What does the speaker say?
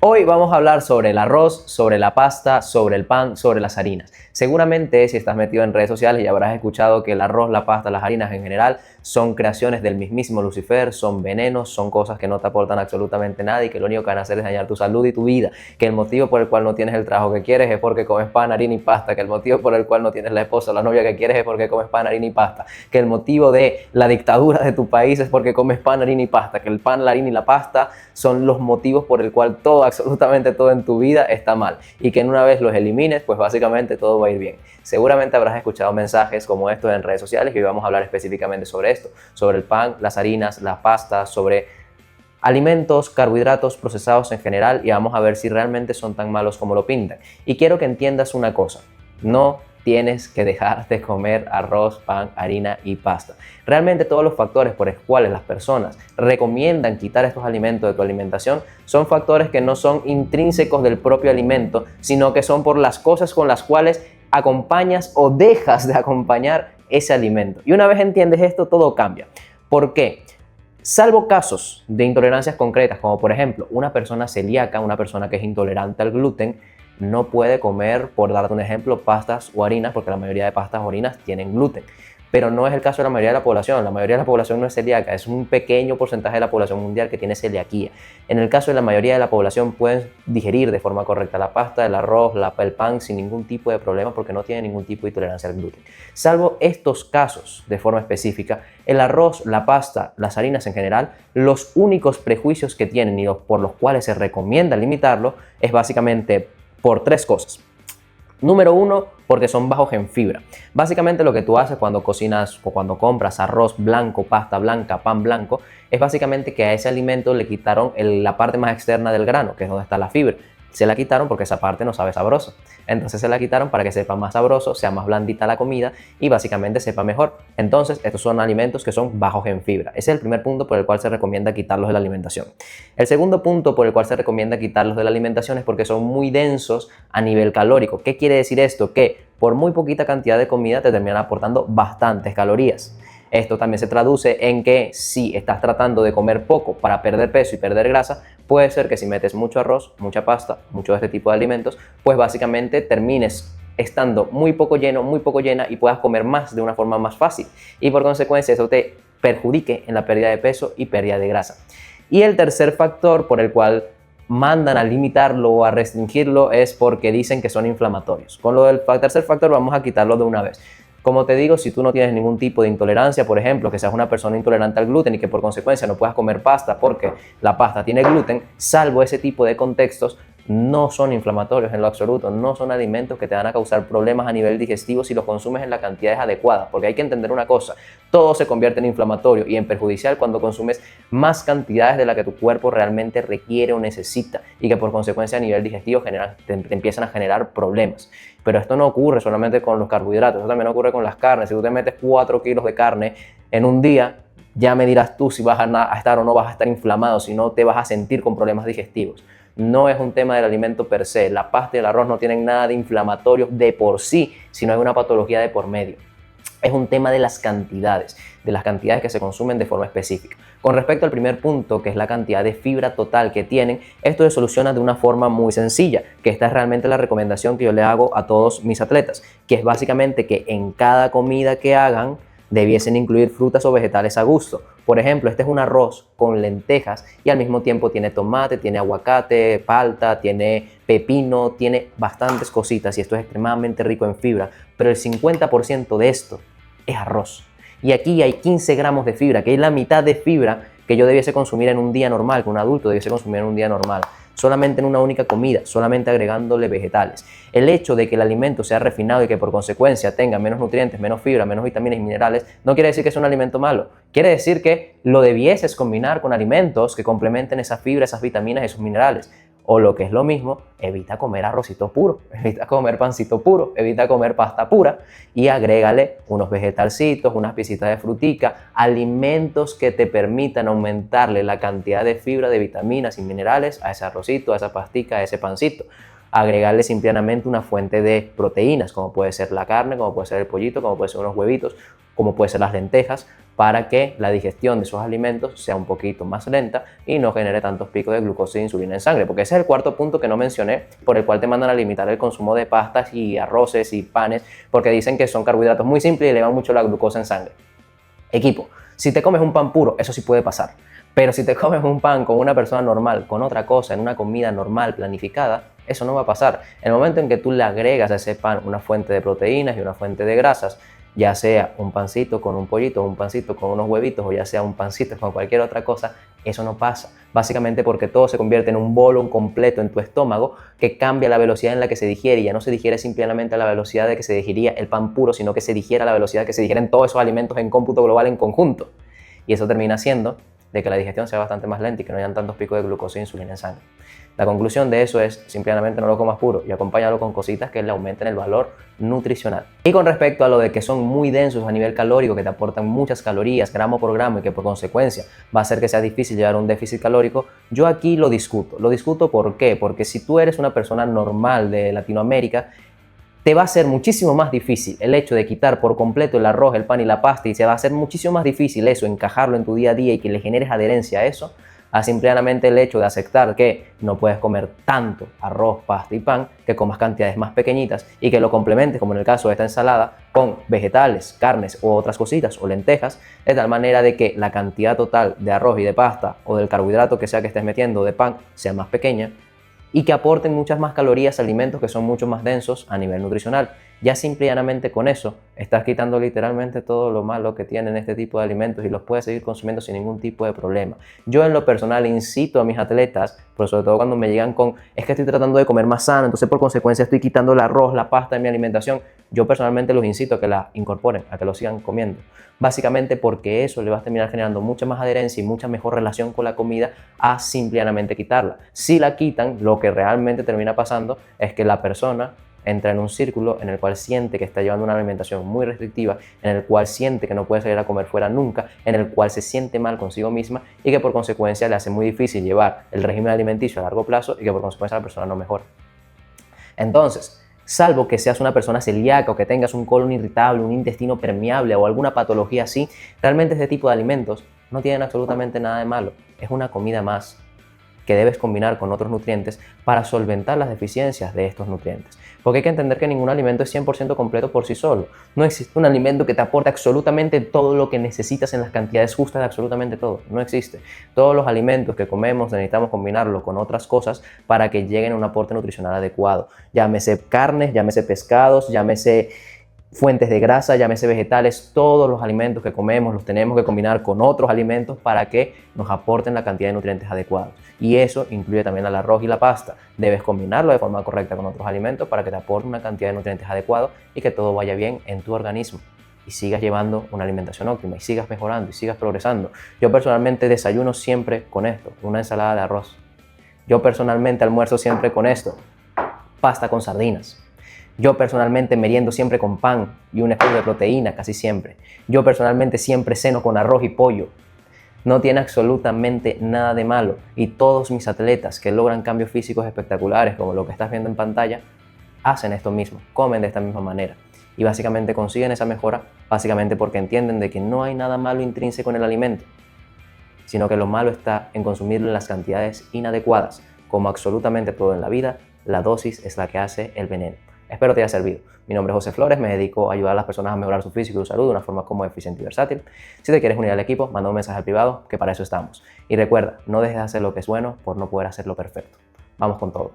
Hoy vamos a hablar sobre el arroz, sobre la pasta, sobre el pan, sobre las harinas. Seguramente si estás metido en redes sociales ya habrás escuchado que el arroz, la pasta, las harinas en general son creaciones del mismísimo Lucifer, son venenos, son cosas que no te aportan absolutamente nada y que lo único que van a hacer es dañar tu salud y tu vida. Que el motivo por el cual no tienes el trabajo que quieres es porque comes pan, harina y pasta. Que el motivo por el cual no tienes la esposa o la novia que quieres es porque comes pan, harina y pasta. Que el motivo de la dictadura de tu país es porque comes pan, harina y pasta. Que el pan, la harina y la pasta son los motivos por el cual absolutamente todo en tu vida está mal y que en una vez los elimines, pues básicamente todo va a ir bien. Seguramente habrás escuchado mensajes como estos en redes sociales y hoy vamos a hablar específicamente sobre esto, sobre el pan, las harinas, la pasta, sobre alimentos, carbohidratos procesados en general y vamos a ver si realmente son tan malos como lo pintan. Y quiero que entiendas una cosa, no tienes que dejar de comer arroz, pan, harina y pasta. Realmente todos los factores por los cuales las personas recomiendan quitar estos alimentos de tu alimentación son factores que no son intrínsecos del propio alimento, sino que son por las cosas con las cuales acompañas o dejas de acompañar ese alimento. Y una vez entiendes esto, todo cambia. ¿Por qué? Salvo casos de intolerancias concretas, como por ejemplo una persona celíaca, una persona que es intolerante al gluten, no puede comer, por darte un ejemplo, pastas o harinas, porque la mayoría de pastas o harinas tienen gluten. Pero no es el caso de la mayoría de la población. La mayoría de la población no es celíaca, es un pequeño porcentaje de la población mundial que tiene celiaquía. En el caso de la mayoría de la población pueden digerir de forma correcta la pasta, el arroz, el pan sin ningún tipo de problema porque no tienen ningún tipo de intolerancia al gluten. Salvo estos casos de forma específica, el arroz, la pasta, las harinas en general, los únicos prejuicios que tienen y por los cuales se recomienda limitarlo es básicamente por tres cosas. Número uno, porque son bajos en fibra. Básicamente lo que tú haces cuando cocinas o cuando compras arroz blanco, pasta blanca, pan blanco, es básicamente que a ese alimento le quitaron la parte más externa del grano, que es donde está la fibra. Se la quitaron porque esa parte no sabe sabroso. Entonces se la quitaron para que sepa más sabroso, sea más blandita la comida y básicamente sepa mejor. Entonces estos son alimentos que son bajos en fibra. Ese es el primer punto por el cual se recomienda quitarlos de la alimentación. El segundo punto por el cual se recomienda quitarlos de la alimentación es porque son muy densos a nivel calórico. ¿Qué quiere decir esto? Que por muy poquita cantidad de comida te terminan aportando bastantes calorías. Esto también se traduce en que si estás tratando de comer poco para perder peso y perder grasa, puede ser que si metes mucho arroz, mucha pasta, mucho de este tipo de alimentos, pues básicamente termines estando muy poco lleno, muy poco llena y puedas comer más de una forma más fácil. Y por consecuencia eso te perjudique en la pérdida de peso y pérdida de grasa. Y el tercer factor por el cual mandan a limitarlo o a restringirlo es porque dicen que son inflamatorios. Con lo del tercer factor vamos a quitarlo de una vez. Como te digo, si tú no tienes ningún tipo de intolerancia, por ejemplo, que seas una persona intolerante al gluten y que por consecuencia no puedas comer pasta porque la pasta tiene gluten, salvo ese tipo de contextos, no son inflamatorios en lo absoluto, no son alimentos que te van a causar problemas a nivel digestivo si los consumes en las cantidades adecuadas, porque hay que entender una cosa, todo se convierte en inflamatorio y en perjudicial cuando consumes más cantidades de la que tu cuerpo realmente requiere o necesita y que por consecuencia a nivel digestivo te empiezan a generar problemas. Pero esto no ocurre solamente con los carbohidratos, esto también ocurre con las carnes. Si tú te metes 4 kilos de carne en un día, ya me dirás tú si vas a estar o no vas a estar inflamado, si no te vas a sentir con problemas digestivos. No es un tema del alimento per se. La pasta y el arroz no tienen nada de inflamatorio de por sí, sino hay una patología de por medio. Es un tema de las cantidades que se consumen de forma específica. Con respecto al primer punto, que es la cantidad de fibra total que tienen, esto se soluciona de una forma muy sencilla, que esta es realmente la recomendación que yo le hago a todos mis atletas, que es básicamente que en cada comida que hagan debiesen incluir frutas o vegetales a gusto. Por ejemplo, este es un arroz con lentejas y al mismo tiempo tiene tomate, tiene aguacate, palta, tiene pepino, tiene bastantes cositas y esto es extremadamente rico en fibra, pero el 50% de esto es arroz. Y aquí hay 15 gramos de fibra, que es la mitad de fibra que yo debiese consumir en un día normal, que un adulto debiese consumir en un día normal, solamente en una única comida, solamente agregándole vegetales. El hecho de que el alimento sea refinado y que por consecuencia tenga menos nutrientes, menos fibra, menos vitaminas y minerales, no quiere decir que es un alimento malo. Quiere decir que lo debieses combinar con alimentos que complementen esa fibra, esas vitaminas y esos minerales. O lo que es lo mismo, evita comer arrocito puro, evita comer pancito puro, evita comer pasta pura y agrégale unos vegetalcitos, unas piecitas de frutica, alimentos que te permitan aumentarle la cantidad de fibra, de vitaminas y minerales a ese arrocito, a esa pastica, a ese pancito. agregarle simplemente una fuente de proteínas, como puede ser la carne, como puede ser el pollito, como puede ser unos huevitos, como puede ser las lentejas, para que la digestión de esos alimentos sea un poquito más lenta y no genere tantos picos de glucosa e insulina en sangre, porque ese es el cuarto punto que no mencioné, por el cual te mandan a limitar el consumo de pastas y arroces y panes, porque dicen que son carbohidratos muy simples y elevan mucho la glucosa en sangre. Equipo, si te comes un pan puro, eso sí puede pasar, pero si te comes un pan con una persona normal, con otra cosa, en una comida normal, planificada, eso no va a pasar. En el momento en que tú le agregas a ese pan una fuente de proteínas y una fuente de grasas, ya sea un pancito con un pollito, un pancito con unos huevitos, o ya sea un pancito con cualquier otra cosa, eso no pasa. Básicamente porque todo se convierte en un bolo completo en tu estómago que cambia la velocidad en la que se digiere, y ya no se digiere simplemente a la velocidad de que se digería el pan puro, sino que se digiere a la velocidad que se digieren todos esos alimentos en cómputo global en conjunto. Y eso termina haciendo de que la digestión sea bastante más lenta y que no hayan tantos picos de glucosa e insulina en sangre. La conclusión de eso es simplemente no lo comas puro y acompáñalo con cositas que le aumenten el valor nutricional. Y con respecto a lo de que son muy densos a nivel calórico, que te aportan muchas calorías gramo por gramo y que por consecuencia va a hacer que sea difícil llevar un déficit calórico, yo aquí lo discuto. Lo discuto ¿por qué? Porque si tú eres una persona normal de Latinoamérica, te va a ser muchísimo más difícil el hecho de quitar por completo el arroz, el pan y la pasta, y se va a hacer muchísimo más difícil eso, encajarlo en tu día a día y que le generes adherencia a eso, a simplemente el hecho de aceptar que no puedes comer tanto arroz, pasta y pan, que comas cantidades más pequeñitas y que lo complementes, como en el caso de esta ensalada, con vegetales, carnes u otras cositas o lentejas, de tal manera de que la cantidad total de arroz y de pasta o del carbohidrato que sea que estés metiendo de pan sea más pequeña, y que aporten muchas más calorías a alimentos que son mucho más densos a nivel nutricional. Ya simple y llanamente con eso estás quitando literalmente todo lo malo que tienen este tipo de alimentos y los puedes seguir consumiendo sin ningún tipo de problema. Yo en lo personal incito a mis atletas, pero sobre todo cuando me llegan con es que estoy tratando de comer más sano, entonces por consecuencia estoy quitando el arroz, la pasta de mi alimentación, yo personalmente los incito a que la incorporen, a que lo sigan comiendo. Básicamente porque eso le va a terminar generando mucha más adherencia y mucha mejor relación con la comida a simplemente quitarla. Si la quitan, lo que realmente termina pasando es que la persona entra en un círculo en el cual siente que está llevando una alimentación muy restrictiva, en el cual siente que no puede salir a comer fuera nunca, en el cual se siente mal consigo misma y que por consecuencia le hace muy difícil llevar el régimen alimenticio a largo plazo y que por consecuencia la persona no mejora. Entonces, salvo que seas una persona celíaca o que tengas un colon irritable, un intestino permeable o alguna patología así, realmente este tipo de alimentos no tienen absolutamente nada de malo. Es una comida más que debes combinar con otros nutrientes para solventar las deficiencias de estos nutrientes. Porque hay que entender que ningún alimento es 100% completo por sí solo. No existe un alimento que te aporte absolutamente todo lo que necesitas en las cantidades justas de absolutamente todo. No existe. Todos los alimentos que comemos necesitamos combinarlo con otras cosas para que lleguen a un aporte nutricional adecuado. Llámese carnes, llámese pescados, llámese fuentes de grasa, llámese vegetales, todos los alimentos que comemos los tenemos que combinar con otros alimentos para que nos aporten la cantidad de nutrientes adecuados. Y eso incluye también al arroz y la pasta. Debes combinarlo de forma correcta con otros alimentos para que te aporten una cantidad de nutrientes adecuados y que todo vaya bien en tu organismo y sigas llevando una alimentación óptima y sigas mejorando y sigas progresando. Yo personalmente desayuno siempre con esto, una ensalada de arroz. Yo personalmente almuerzo siempre con esto, pasta con sardinas. Yo personalmente meriendo siempre con pan y un escudo de proteína casi siempre. Yo personalmente siempre ceno con arroz y pollo. No tiene absolutamente nada de malo y todos mis atletas que logran cambios físicos espectaculares como lo que estás viendo en pantalla hacen esto mismo, comen de esta misma manera y básicamente consiguen esa mejora básicamente porque entienden de que no hay nada malo intrínseco en el alimento, sino que lo malo está en consumirlo en las cantidades inadecuadas. Como absolutamente todo en la vida, la dosis es la que hace el veneno. Espero te haya servido. Mi nombre es José Flores, me dedico a ayudar a las personas a mejorar su físico y su salud de una forma cómoda, eficiente y versátil. Si te quieres unir al equipo, manda un mensaje al privado, que para eso estamos. Y recuerda, no dejes de hacer lo que es bueno por no poder hacerlo perfecto. Vamos con todo.